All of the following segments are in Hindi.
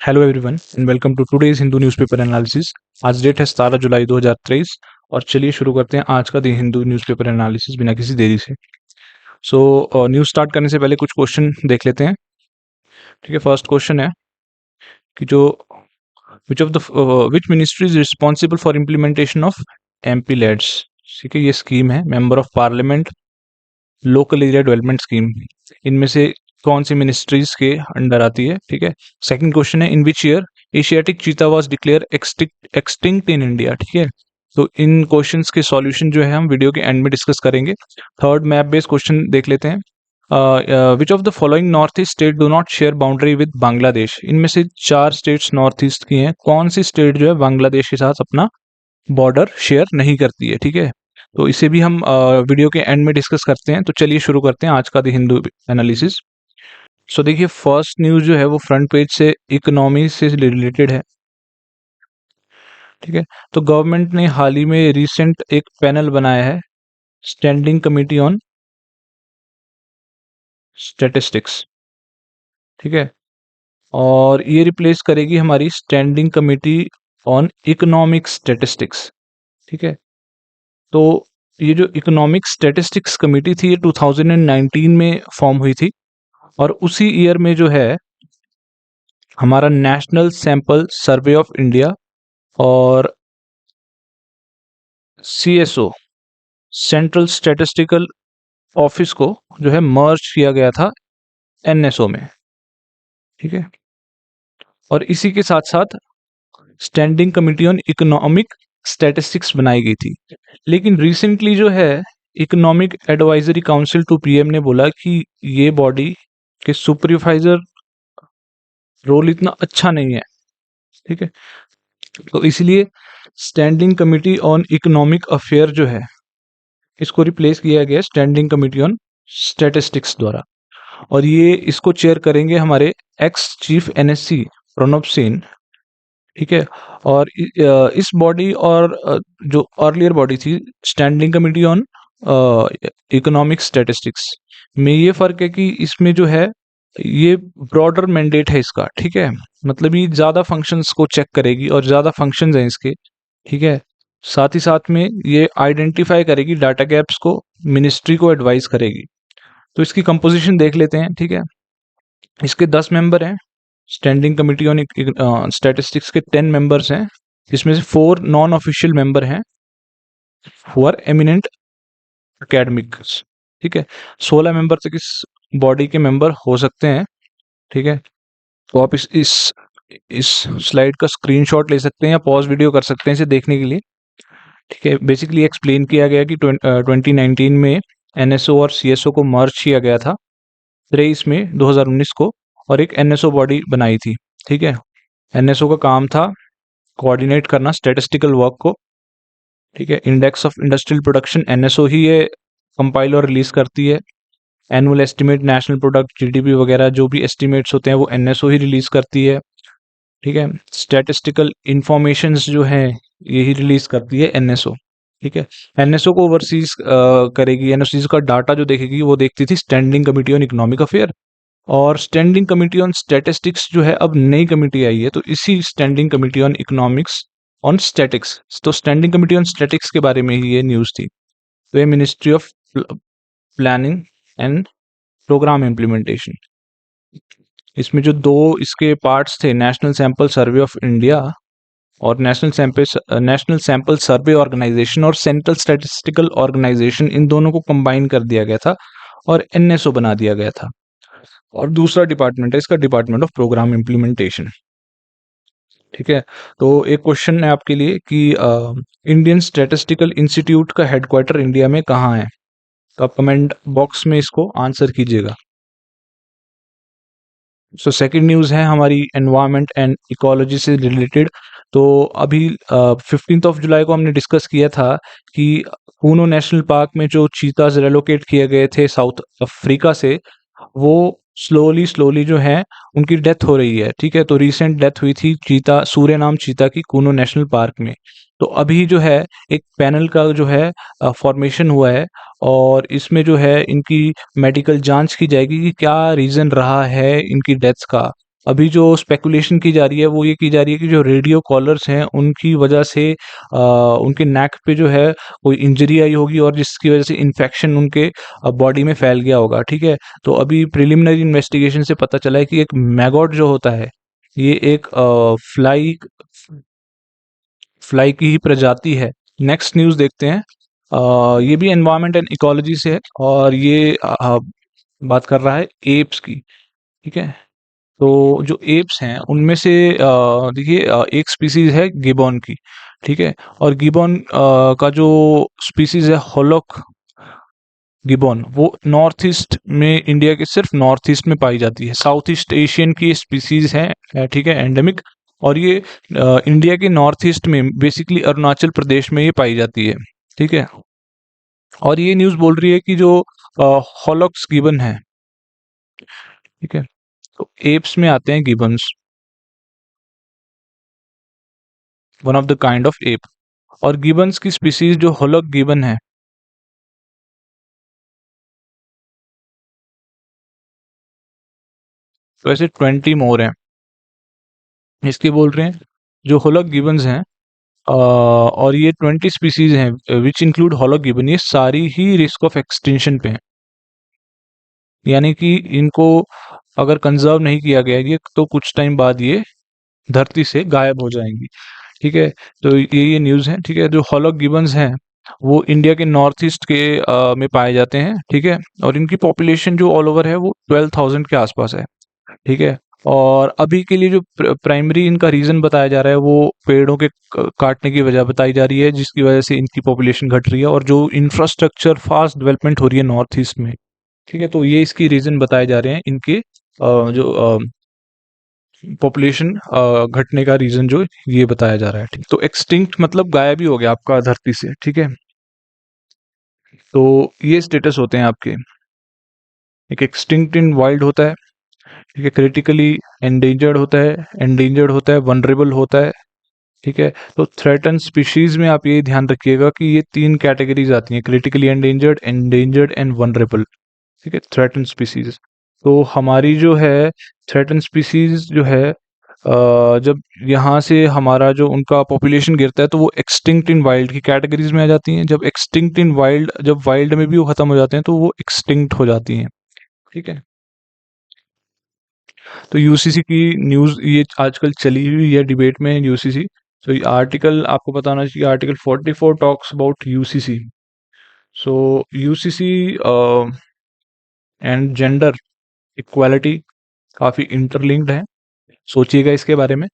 Hello everyone and welcome to today's Hindu newspaper analysis. आज डेट है 17 जुलाई 2023 और चलिए शुरू करते हैं आज का द हिंदू न्यूज़पेपर एनालिसिस बिना किसी देरी से। न्यूज़ स्टार्ट करने से पहले कुछ क्वेश्चन देख लेते हैं। ठीक है, फर्स्ट क्वेश्चन है कि जो which ministry is responsible for implementation of MP leads. ठीक है, ये स्कीम है member of parliament local area development scheme. इनमें से कौन सी मिनिस्ट्रीज के अंडर आती है? ठीक है। सेकंड क्वेश्चन है इन which year Asiatic cheetah was declare extinct in India. ठीक है, तो इन क्वेश्चंस के सॉल्यूशन जो है हम वीडियो के एंड में डिस्कस करेंगे। थर्ड मैप बेस्ड क्वेश्चन देख लेते हैं। Which of the following north east state do not share boundary with Bangladesh. इनमें से 4 स्टेट्स नॉर्थ ईस्ट की हैं, कौन सी स्टेट जो है बांग्लादेश के साथ अपना बॉर्डर शेयर नहीं करती है? ठीक है, तो इसे भी हम वीडियो के एंड में डिस्कस करते हैं। तो चलिए शुरू करते हैं आज का द हिंदू एनालिसिस। सो देखिए, फर्स्ट न्यूज जो है वो फ्रंट पेज से इकोनॉमी से रिलेटेड है। ठीक है, तो गवर्नमेंट ने हाल ही में रिसेंट एक पैनल बनाया है, स्टैंडिंग कमेटी ऑन स्टैटिस्टिक्स। ठीक है, और ये रिप्लेस करेगी हमारी standing committee on economic statistics. ठीक है, तो ये जो इकोनॉमिक स्टैटिस्टिक्स कमेटी थी ये 2019 में फॉर्म हुई थी और उसी ईयर में जो है हमारा national sample survey of India और सीएसओ सेंट्रल स्टैटिस्टिकल ऑफिस को जो है मर्ज किया गया था एनएसओ में। ठीक है, और इसी के साथ साथ standing committee on economic statistics बनाई गई थी। लेकिन रिसेंटली जो है economic advisory council to PM ने बोला कि ये बॉडी के सुपरवाइजर रोल इतना अच्छा नहीं है। ठीक है, तो इसलिए standing committee on economic affair जो है इसको रिप्लेस किया गया स्टैंडिंग कमेटी ऑन स्टैटिस्टिक्स द्वारा, और ये इसको चेयर करेंगे हमारे ex chief NSC Pranab Sen. ठीक है, और इस बॉडी और जो अर्लियर बॉडी थी standing committee on economic statistics में ये फर्क है कि इसमें जो है ये ब्रॉडर मैंडेट है इसका। ठीक है, मतलब ये ज्यादा फंक्शंस को चेक करेगी और ज्यादा फंक्शंस हैं इसके। ठीक है, साथ ही साथ में ये आइडेंटिफाई करेगी डाटा गैप्स को, मिनिस्ट्री को एडवाइस करेगी। तो इसकी कंपोजिशन देख लेते हैं। ठीक है, इसके 10 मेंबर हैं। स्टैंडिंग कमेटी ऑन स्टैटिस्टिक्स के 10 मेंबर्स हैं, जिसमें से 4 नॉन ऑफिशियल मेंबर हैं हु आर एमिनेंट एकेडमिक्स। ठीक है, 16 मेंबर तक इस बॉडी के मेंबर हो सकते हैं। ठीक है, तो आप इस स्लाइड का स्क्रीनशॉट ले सकते हैं या पॉज वीडियो कर सकते हैं इसे देखने के लिए। ठीक है, बेसिकली एक्सप्लेन किया गया कि 2019 में एनएसओ और सीएसओ को मर्ज किया गया था 23 मई 2019 को, और एक एनएसओ बॉडी बनाई थी। ठीक है, एनएसओ का काम था कोऑर्डिनेट करना स्टैटिस्टिकल वर्क को। ठीक है, index of industrial production NSO ही ये कंपाइल और रिलीज करती है। Annual estimate, national product, GDP वगैरह जो भी एस्टिमेट्स होते हैं वो एनएसओ ही रिलीज करती है। ठीक है, स्टैटिस्टिकल इंफॉर्मेशंस जो है यही रिलीज करती है एनएसओ। ठीक है, एनएसओ को ओवरसीज करेगी, एनओसीज का डाटा जो देखेगी वो देखती थी standing committee on economic affair. और स्टैंडिंग कमेटी ऑन स्टैटिस्टिक्स जो है अब नई कमेटी आई है, तो इसी standing committee on economics on statics, तो स्टैंडिंग कमेटी ऑन स्टैटिक्स के बारे में ही ये न्यूज थी। तो ये ministry of planning and programme implementation. इसमें जो 2 इसके पार्ट्स थे, national sample survey of India और नेशनल सैंपल सर्वे ऑर्गेनाइजेशन और सेंट्रल स्टैटिस्टिकल ऑर्गेनाइजेशन, इन दोनों को कंबाइन कर दिया गया था और एनएसओ बना दिया गया था। और दूसरा डिपार्टमेंट है इसका, डिपार्टमेंट ऑफ प्रोग्राम इम्प्लीमेंटेशन। ठीक है, तो एक क्वेश्चन है आपके लिए कि इंडियन स्टैटिस्टिकल इंस्टीट्यूट का हेडक्वार्टर इंडिया में कहाँ है? तो आप कमेंट बॉक्स में इसको आंसर कीजिएगा। सो सेकंड न्यूज़ है हमारी एनवायरनमेंट एंड इकोलॉजी से रिलेटेड। तो अभी 15 ऑफ जुलाई को हमने डिस्कस किया था कि कूनो नेशनल पार्क में जो चीताज रेलोकेट किए गए थे साउथ अफ्रीका से, वो स्लोली स्लोली जो है उनकी डेथ हो रही है। ठीक है, तो रिसेंट डेथ हुई थी चीता, सूर्यनाम चीता की, कूनो नेशनल पार्क में। तो अभी जो है एक पैनल का जो है फॉर्मेशन हुआ है और इसमें जो है इनकी मेडिकल जांच की जाएगी कि क्या रीजन रहा है इनकी डेथ्स का। अभी जो स्पेकुलेशन की जा रही है वो ये की जा रही है कि जो रेडियो कॉलर्स हैं उनकी वजह से उनके नेक पे जो है कोई इंजरी आई होगी और जिसकी वजह से इन्फेक्शन उनके बॉडी में फैल गया होगा। ठीक है, तो अभी प्रिलिमिनरी इन्वेस्टिगेशन से पता चला है कि एक मैगॉट जो होता है ये एक फ्लाई फ्लाई की ही प्रजाति है। नेक्स्ट न्यूज़ देखते हैं। ये भी एनवायरनमेंट एंड इकोलॉजी से है और ये बात कर रहा है एप्स की। ठीक है, तो जो एप्स हैं उनमें से देखिए एक स्पीसीज है गिबॉन की। ठीक है, और गिबॉन का जो स्पीसीज है होलोक गिबॉन वो नॉर्थ ईस्ट में, इंडिया के सिर्फ नॉर्थ ईस्ट में पाई जाती है। साउथ ईस्ट एशियन की स्पीसीज है, ठीक है, एंडेमिक। और ये इंडिया के नॉर्थ ईस्ट में बेसिकली अरुणाचल प्रदेश में ये पाई जाती है। ठीक है, और ये न्यूज़ बोल रही है कि जो होलोक्स गिबन है, ठीक है, तो एप्स में आते हैं Gibbons, one of the kind of app. और गिबन्स की स्पीसीज जो होलोक गिबन है, तो ऐसे 20 मोर हैं। इसके बोल रहे हैं जो होलोक गिबन्स हैं, और ये 20 स्पीसीज हैं विच इंक्लूड होलोक गिबन, ये सारी ही रिस्क ऑफ एक्सटिंक्शन पे हैं। यानी कि इनको अगर कंजर्व नहीं किया गया ये तो कुछ टाइम बाद ये धरती से गायब हो जाएंगी। ठीक है, तो ये न्यूज़ है। ठीक है, जो हॉलॉक गिबन्स हैं वो इंडिया के नॉर्थ ईस्ट के में पाए जाते हैं। ठीक है, और इनकी पॉपुलेशन जो ऑल ओवर है वो 12,000 के आसपास है। ठीक है, और अभी के लिए जो प्राइमरी इनका रीजन बताया जा रहा है वो पेड़ों के काटने की वजह बताई जा रही है, जिसकी वजह से इनकी पॉपुलेशन घट रही है और जो इंफ्रास्ट्रक्चर फास्ट डेवलपमेंट हो रही है नॉर्थ ईस्ट में। ठीक है, तो ये इसकी रीजन बताए जा रहे हैं इनके जो पॉपुलेशन घटने का रीजन जो ये बताया जा रहा है। ठीक, तो एक्सटिंक्ट मतलब गायब ही हो गया आपका धरती से। ठीक है, तो ये स्टेटस होते हैं आपके। एक एक्सटिंक्ट इन वाइल्ड होता है, ठीक है, क्रिटिकली एंडेंजर्ड होता है, एंडेंजर्ड होता है, वनरेबल होता है। ठीक है, तो थ्रेटन स्पीशीज में आप ये ध्यान रखिएगा कि ये 3 कैटेगरीज आती हैं, critically endangered, endangered and vulnerable. ठीक है, थ्रेटन स्पीसीज। तो हमारी जो है थ्रेटन स्पीसीज जो है जब यहाँ से हमारा जो उनका पॉपुलेशन गिरता है तो वो एक्सटिंक्ट इन वाइल्ड की कैटेगरीज में आ जाती हैं। जब एक्सटिंक्ट इन वाइल्ड, जब वाइल्ड में भी वो खत्म हो जाते हैं तो वो एक्सटिंक्ट हो जाती हैं। ठीक है, तो यूसीसी की न्यूज़ ये आजकल चली हुई है डिबेट में, यूसीसी। तो ये आर्टिकल आपको पता होना चाहिए, article 44 talks about UCC. So UCC and gender equality काफ़ी इंटरलिंक्ड है, सोचिएगा इसके बारे में।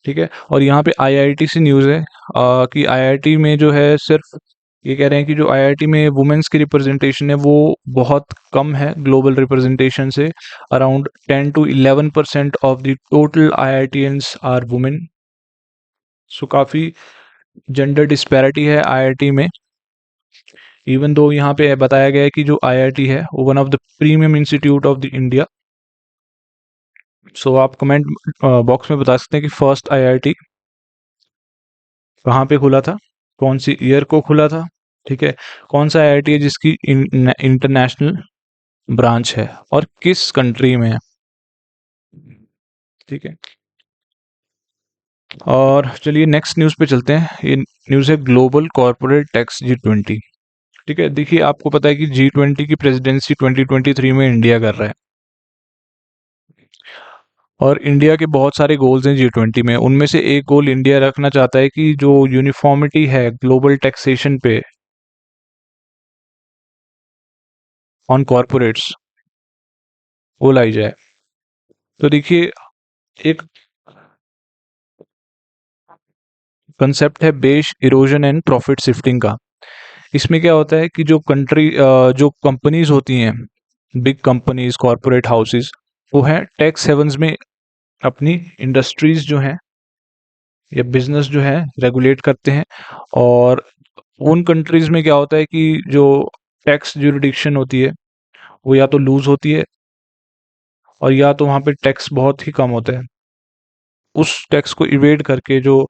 ठीक है, और यहाँ पे आईआईटी से न्यूज़ है कि आईआईटी में जो है सिर्फ ये कह रहे हैं कि जो आईआईटी में वुमेन्स की रिप्रेजेंटेशन है वो बहुत कम है ग्लोबल रिप्रेजेंटेशन से। Around 10 to 11% of the total IITians are women. So काफ़ी जेंडर डिस्पैरिटी है आईआईटी में। इवन दो यहाँ पे बताया गया है कि जो आईआईटी है वो one of the premium institute of the India. So आप कमेंट बॉक्स में बता सकते हैं कि फर्स्ट आईआईटी कहाँ पे खुला था, कौन सी ईयर को खुला था। ठीक है, कौन सा आईआईटी है जिसकी इंटरनेशनल ब्रांच है और किस कंट्री में है। ठीक है, और चलिए नेक्स्ट न्यूज़ पे चलते हैं। ये न्यूज़ है ग्लोबल कॉर्पोरेट टैक्स G20। ठीक है, देखिए आपको पता है कि G20 की प्रेसिडेंसी 2023 में इंडिया कर रहा है और इंडिया के बहुत सारे गोल्स हैं G20 में। उनमें से एक गोल इंडिया रखना चाहता है कि जो यूनिफॉर्मिटी है ग्लोबल टैक्सेशन पे ऑन कॉर्पोरेट्स वो लाई जाए। तो देखिए एक कंसेप्ट है base erosion and profit shifting का। इसमें क्या होता है कि जो कंपनीज होती हैं, बिग कंपनीज, कॉरपोरेट हाउसेस, वो है टैक्स हेवंस में अपनी इंडस्ट्रीज जो हैं या बिजनेस जो है रेगुलेट करते हैं। और उन कंट्रीज में क्या होता है कि जो टैक्स जुरिडिक्शन होती है वो या तो लूज होती है और या तो वहाँ पे टैक्स बहुत ही कम होता है। उस टैक्स को इवेड करके जो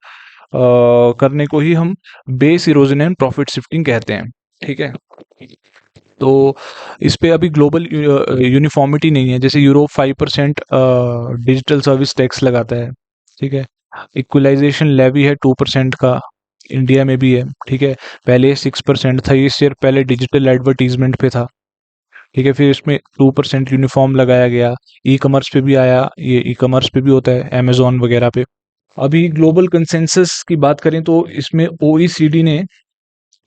करने को ही हम base erosion and profit shifting कहते हैं। ठीक है, तो इस पे अभी ग्लोबल यूनिफॉर्मिटी नहीं है। जैसे यूरोप 5% डिजिटल सर्विस टैक्स लगाता है, ठीक है। इक्वलाइजेशन लेवी है 2% का, इंडिया में भी है, ठीक है। पहले 6% था, ये शेयर पहले डिजिटल एडवर्टीजमेंट पे था, ठीक है। फिर इसमें 2% यूनिफॉर्म लगाया गया। ई कॉमर्स पे भी आया, ये ई कॉमर्स पे भी होता है, अमेजोन वगैरह पे। अभी ग्लोबल कंसेंसस की बात करें तो इसमें ओईसीडी ने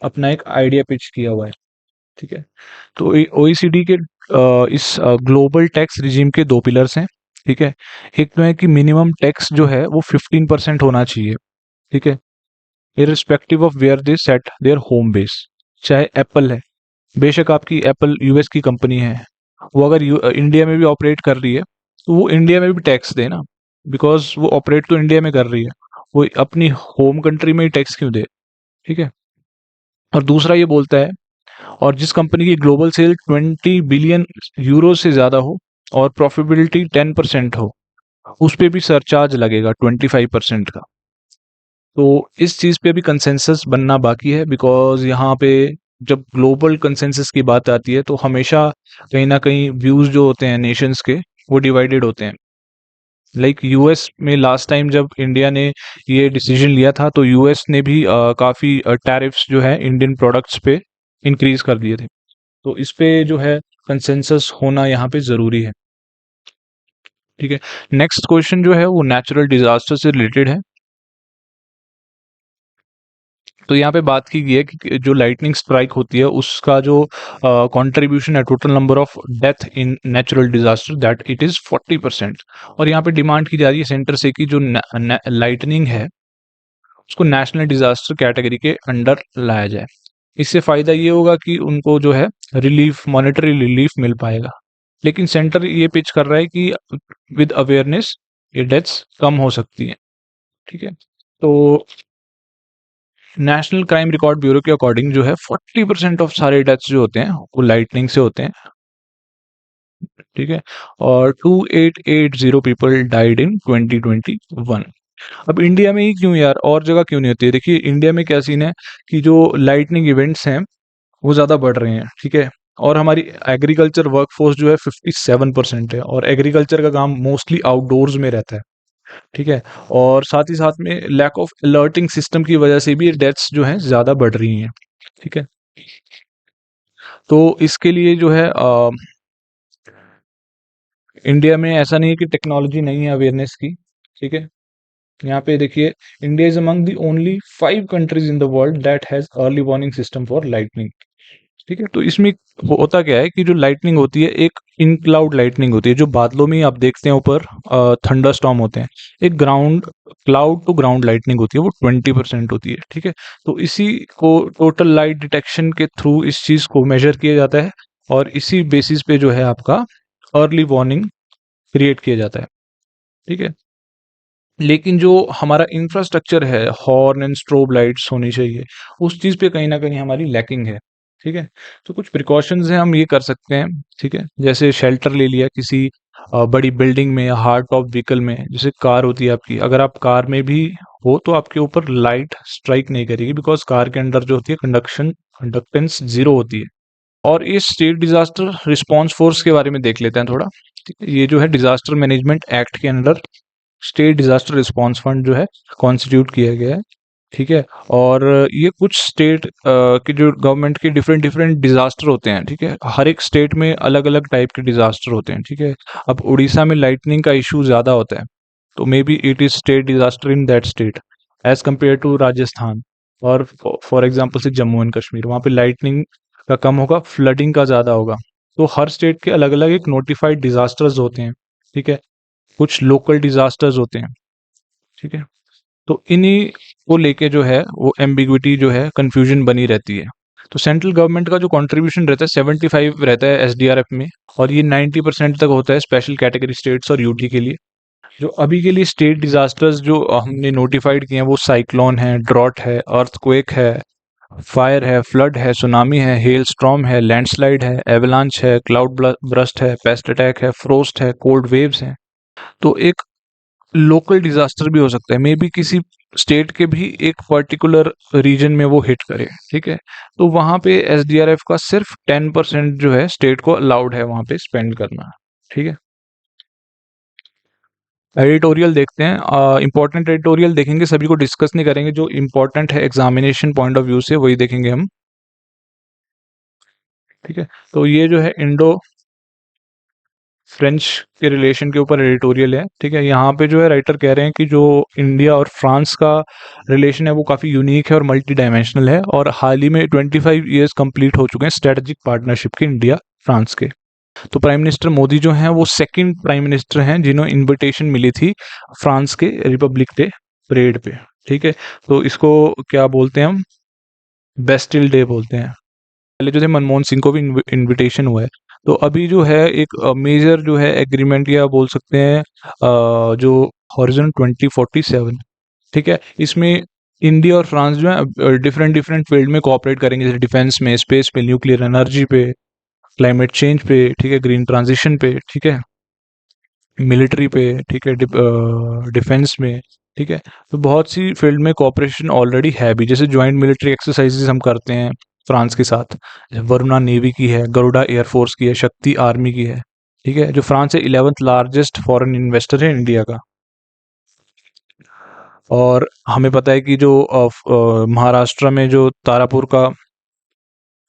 अपना एक आइडिया पिच किया हुआ है, ठीक है। तो ओईसीडी के इस ग्लोबल टैक्स रिजीम के दो पिलर्स हैं, ठीक है। एक तो है कि मिनिमम टैक्स जो है वो 15% होना चाहिए, ठीक है, irrespective of where they set their home base. चाहे एप्पल है, बेशक आपकी एप्पल यूएस की कंपनी है, वो अगर इंडिया में भी ऑपरेट कर रही है तो वो इंडिया में भी टैक्स दे ना, बिकॉज वो ऑपरेट तो इंडिया में कर रही है, वो अपनी होम कंट्री में ही टैक्स क्यों दे, ठीक है। और दूसरा ये बोलता है, और जिस कंपनी की ग्लोबल सेल 20 बिलियन यूरो से ज्यादा हो और प्रॉफिटेबिलिटी 10% हो, उस पे भी सरचार्ज लगेगा 25% का। तो इस चीज पे अभी कंसेंसस बनना बाकी है, बिकॉज यहाँ पे जब ग्लोबल कंसेंसस की बात आती है तो हमेशा कहीं ना कहीं व्यूज जो होते हैं नेशंस के, वो डिवाइडेड होते हैं। लाइक यूएस में लास्ट टाइम जब इंडिया ने ये डिसीजन लिया था तो यूएस ने भी काफी टैरिफ्स जो है इंडियन प्रोडक्ट्स पे इंक्रीज कर दिए थे। तो इस पे जो है कंसेंसस होना यहाँ पे जरूरी है, ठीक है। नेक्स्ट क्वेश्चन जो है वो नेचुरल डिजास्टर से रिलेटेड है। तो यहाँ पे बात की गई है कि जो लाइटनिंग स्ट्राइक होती है उसका जो कंट्रीब्यूशन है total number of death in natural disaster, that it is 40%। और यहाँ पे डिमांड की जा रही है सेंटर से कि जो लाइटनिंग है उसको नेशनल डिजास्टर कैटेगरी के अंडर लाया जाए। इससे फायदा ये होगा कि उनको जो है रिलीफ, मॉनेटरी रिलीफ मिल पाएगा। लेकिन सेंटर ये पिच कर रहा है कि विद अवेयरनेस ये डेथ्स कम हो सकती हैं, ठीक है। तो नेशनल क्राइम रिकॉर्ड ब्यूरो के अकॉर्डिंग जो है 40% ऑफ सारे डेथ्स जो होते हैं वो लाइटनिंग से होते हैं, ठीक है। और 2880 पीपल डाइड इन 2021। अब इंडिया में ही क्यों यार, और जगह क्यों नहीं होती है? देखिए इंडिया में क्या सीन है कि जो लाइटनिंग इवेंट्स हैं वो ज्यादा बढ़ रहे हैं, ठीक है। और हमारी एग्रीकल्चर वर्कफोर्स जो है 57% है, और एग्रीकल्चर का काम मोस्टली आउटडोर्स में रहता है, ठीक है। और साथ ही साथ में लैक ऑफ अलर्टिंग सिस्टम की वजह से भी डेथ्स जो हैं ज्यादा बढ़ रही हैं, ठीक है। तो इसके लिए जो है इंडिया में ऐसा नहीं है कि टेक्नोलॉजी नहीं है अवेयरनेस की, ठीक है। यहाँ पे देखिए, India is among the only 5 countries in the world that has early warning system for lightning, ठीक है। तो इसमें होता क्या है कि जो लाइटनिंग होती है एक इन क्लाउड लाइटनिंग होती है, जो बादलों में ही आप देखते हैं ऊपर थंडर स्टॉर्म होते हैं। एक ground cloud to ground lightning होती है, वो 20% होती है, ठीक है। तो इसी को टोटल लाइट डिटेक्शन के थ्रू इस चीज को मेजर किया जाता है, और इसी बेसिस पे जो है आपका अर्ली वार्निंग क्रिएट किया जाता है, ठीक है। लेकिन जो हमारा इंफ्रास्ट्रक्चर है, हॉर्न एंड स्ट्रोब लाइट्स होनी चाहिए, उस चीज पे कहीं ना कहीं हमारी लैकिंग है, ठीक है। तो कुछ प्रिकॉशंस हैं हम ये कर सकते हैं, ठीक है। जैसे शेल्टर ले लिया किसी बड़ी बिल्डिंग में या हार्ड टॉप व्हीकल में, जैसे कार होती है आपकी, अगर आप कार में भी हो तो आपके ऊपर लाइट स्ट्राइक नहीं करेगी, बिकॉज कार के अंदर जो होती है कंडक्टेंस जीरो होती है। और इस स्टेट डिजास्टर रिस्पॉन्स फोर्स के बारे में देख लेते हैं थोड़ा, ठीक है। ये जो है डिजास्टर मैनेजमेंट एक्ट के under state disaster response fund जो है कॉन्स्टिट्यूट किया गया है, ठीक है। और ये कुछ स्टेट की जो गवर्नमेंट के डिफरेंट डिफरेंट डिजास्टर होते हैं, ठीक है। हर एक स्टेट में अलग अलग टाइप के डिजास्टर होते हैं, ठीक है। अब उड़ीसा में लाइटनिंग का इशू ज्यादा होता है, तो may be it is state disaster in that state as compare to Rajasthan, और फॉर एग्जाम्पल से जम्मू एंड कश्मीर, वहाँ पे लाइटनिंग का कम होगा, फ्लडिंग का ज्यादा होगा। तो हर स्टेट के अलग अलग एक नोटिफाइड डिजास्टर्स होते हैं, ठीक है। कुछ लोकल डिजास्टर्स होते हैं, ठीक है। तो इन्हीं को लेके जो है वो एम्बिग्विटी जो है कंफ्यूजन बनी रहती है। तो सेंट्रल गवर्नमेंट का जो कंट्रीब्यूशन रहता है 75 रहता है एसडीआरएफ में, और ये 90% तक होता है स्पेशल कैटेगरी स्टेट्स और यूटी के लिए। जो अभी के लिए स्टेट डिजास्टर्स जो हमने नोटिफाइड किए हैं वो साइक्लोन है, ड्रॉट है, अर्थक्वेक है, फायर है, फ्लड है, सुनामी है, हेल स्टॉर्म है, लैंडस्लाइड है, एवलांच है, क्लाउड ब्रस्ट है, पेस्ट अटैक है, फ्रोस्ट है, कोल्ड वेव्स हैं। तो एक लोकल डिजास्टर भी हो सकता है, मे बी किसी स्टेट के भी एक पर्टिकुलर रीजन में वो हिट करे, ठीक है। तो वहां पे एसडीआरएफ का सिर्फ 10% जो है स्टेट को अलाउड है वहां पे स्पेंड करना, ठीक है। एडिटोरियल देखते हैं, इंपॉर्टेंट एडिटोरियल देखेंगे, सभी को डिस्कस नहीं करेंगे, जो इंपॉर्टेंट है एग्जामिनेशन पॉइंट ऑफ व्यू से वही देखेंगे हम, ठीक है। तो ये जो है इंडो फ्रेंच के रिलेशन के ऊपर एडिटोरियल है, ठीक है। यहाँ पे जो है राइटर कह रहे हैं कि जो इंडिया और फ्रांस का रिलेशन है वो काफ़ी यूनिक है और मल्टी डायमेंशनल है, और हाल ही में 25 ईयर्स कंप्लीट हो चुके हैं स्ट्रेटेजिक पार्टनरशिप के इंडिया फ्रांस के। तो प्राइम मिनिस्टर मोदी जो हैं वो सेकंड प्राइम मिनिस्टर हैं जिन्होंने इनविटेशन मिली थी फ्रांस के रिपब्लिक डे परेड पे, ठीक है। तो इसको क्या बोलते हैं हम, बेस्टिल डे बोलते हैं। पहले जो थे मनमोहन सिंह को भी इनविटेशन हुआ है। तो अभी जो है एक मेजर जो है एग्रीमेंट या बोल सकते हैं जो हॉरिजन 2047, ठीक है, इसमें इंडिया और फ्रांस जो है डिफरेंट डिफरेंट फील्ड में कोऑपरेट करेंगे, जैसे डिफेंस में, स्पेस पे, न्यूक्लियर एनर्जी पे, क्लाइमेट चेंज पे, ठीक है, ग्रीन ट्रांजिशन पे, ठीक है, मिलिट्री पे, ठीक है, डिफेंस में, ठीक है। तो बहुत सी फील्ड में कोऑपरेशन ऑलरेडी है भी, जैसे ज्वाइंट मिलिट्री एक्सरसाइजेज हम करते हैं फ्रांस के साथ। वरुणा नेवी की है, गरुड़ा एयरफोर्स की है, शक्ति आर्मी की है, ठीक है। जो फ्रांस है 11th लार्जेस्ट फॉरेन इन्वेस्टर है इंडिया का। और हमें पता है कि जो महाराष्ट्र में जो तारापुर का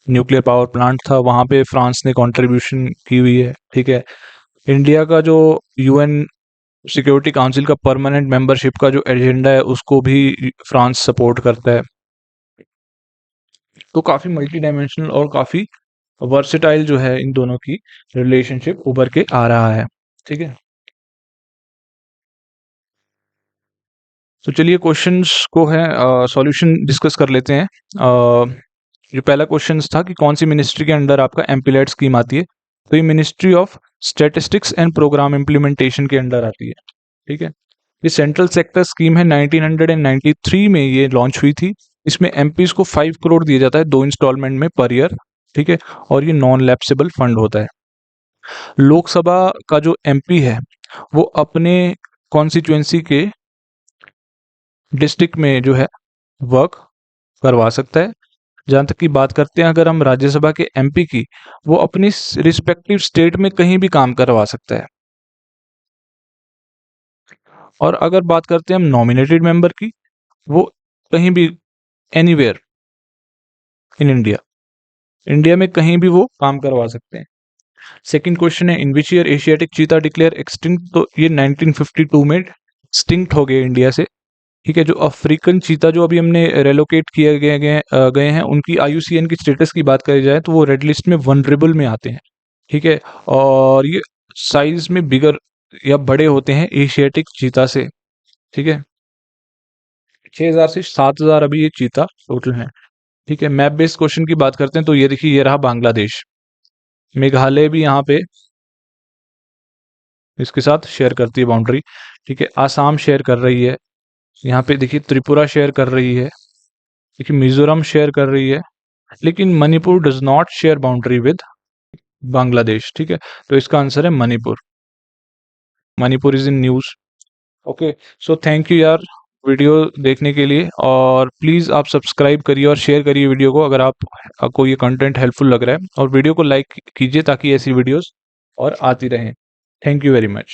न्यूक्लियर पावर प्लांट था वहां पे फ्रांस ने कंट्रीब्यूशन की हुई है, ठीक है। इंडिया का जो यूएन सिक्योरिटी काउंसिल का परमानेंट मेंबरशिप का जो एजेंडा है उसको भी फ्रांस सपोर्ट करता है। तो काफी मल्टी डायमेंशनल और काफी वर्सेटाइल जो है इन दोनों की रिलेशनशिप उभर के आ रहा है, ठीक है। तो चलिए क्वेश्चंस को है सॉल्यूशन डिस्कस कर लेते हैं। जो पहला क्वेश्चन था कि कौन सी मिनिस्ट्री के अंडर आपका एम्पीलैड स्कीम आती है, तो ये ministry of statistics and programme implementation के अंडर आती है, ठीक है। ये सेंट्रल सेक्टर स्कीम है, 1993 में ये लॉन्च हुई थी। इसमें एमपीज को 5 करोड़ दिया जाता है 2 इंस्टॉलमेंट में पर ईयर, ठीक है, और ये नॉन लैप्सेबल फंड होता है। लोकसभा का जो एमपी है वो अपने कॉन्स्टिट्यूएंसी के डिस्ट्रिक्ट में जो है वर्क करवा सकता है। जहां तक की बात करते हैं अगर हम राज्यसभा के एमपी की, वो अपनी रिस्पेक्टिव स्टेट में कहीं भी काम करवा सकता है। और अगर बात करते हैं हम नॉमिनेटेड मेंबर की, वो कहीं भी, एनीवेयर इन इंडिया, इंडिया में कहीं भी वो काम करवा सकते हैं। सेकंड क्वेश्चन है इन which year Asiatic cheetah declare extinct, तो ये 1952 में एक्सटिंक्ट हो गए इंडिया से, ठीक है। जो अफ्रीकन चीता जो अभी हमने रेलोकेट किए गए हैं उनकी आईयूसीएन की स्टेटस की बात करी जाए तो वो रेड लिस्ट में वनरेबल में आते हैं, ठीक है। और ये साइज में बिगर या बड़े होते हैं एशियाटिक चीता से, ठीक है। 6000 से 7000 अभी ये चीता टोटल हैं, ठीक है। मैप बेस्ड क्वेश्चन की बात करते हैं तो ये देखिए, ये रहा बांग्लादेश, मेघालय भी यहाँ पे इसके साथ शेयर करती है बाउंड्री, ठीक है। आसाम शेयर कर रही है, यहाँ पे देखिए त्रिपुरा शेयर कर रही है, देखिए मिजोरम शेयर कर रही है, लेकिन Manipur does not share boundary with Bangladesh, ठीक है। तो इसका आंसर है Manipur, Manipur is in news. Okay, so thank you यार वीडियो देखने के लिए, और प्लीज़ आप सब्सक्राइब करिए और शेयर करिए वीडियो को अगर आपको ये कंटेंट हेल्पफुल लग रहा है, और वीडियो को लाइक कीजिए ताकि ऐसी वीडियोस और आती रहें। Thank you very much.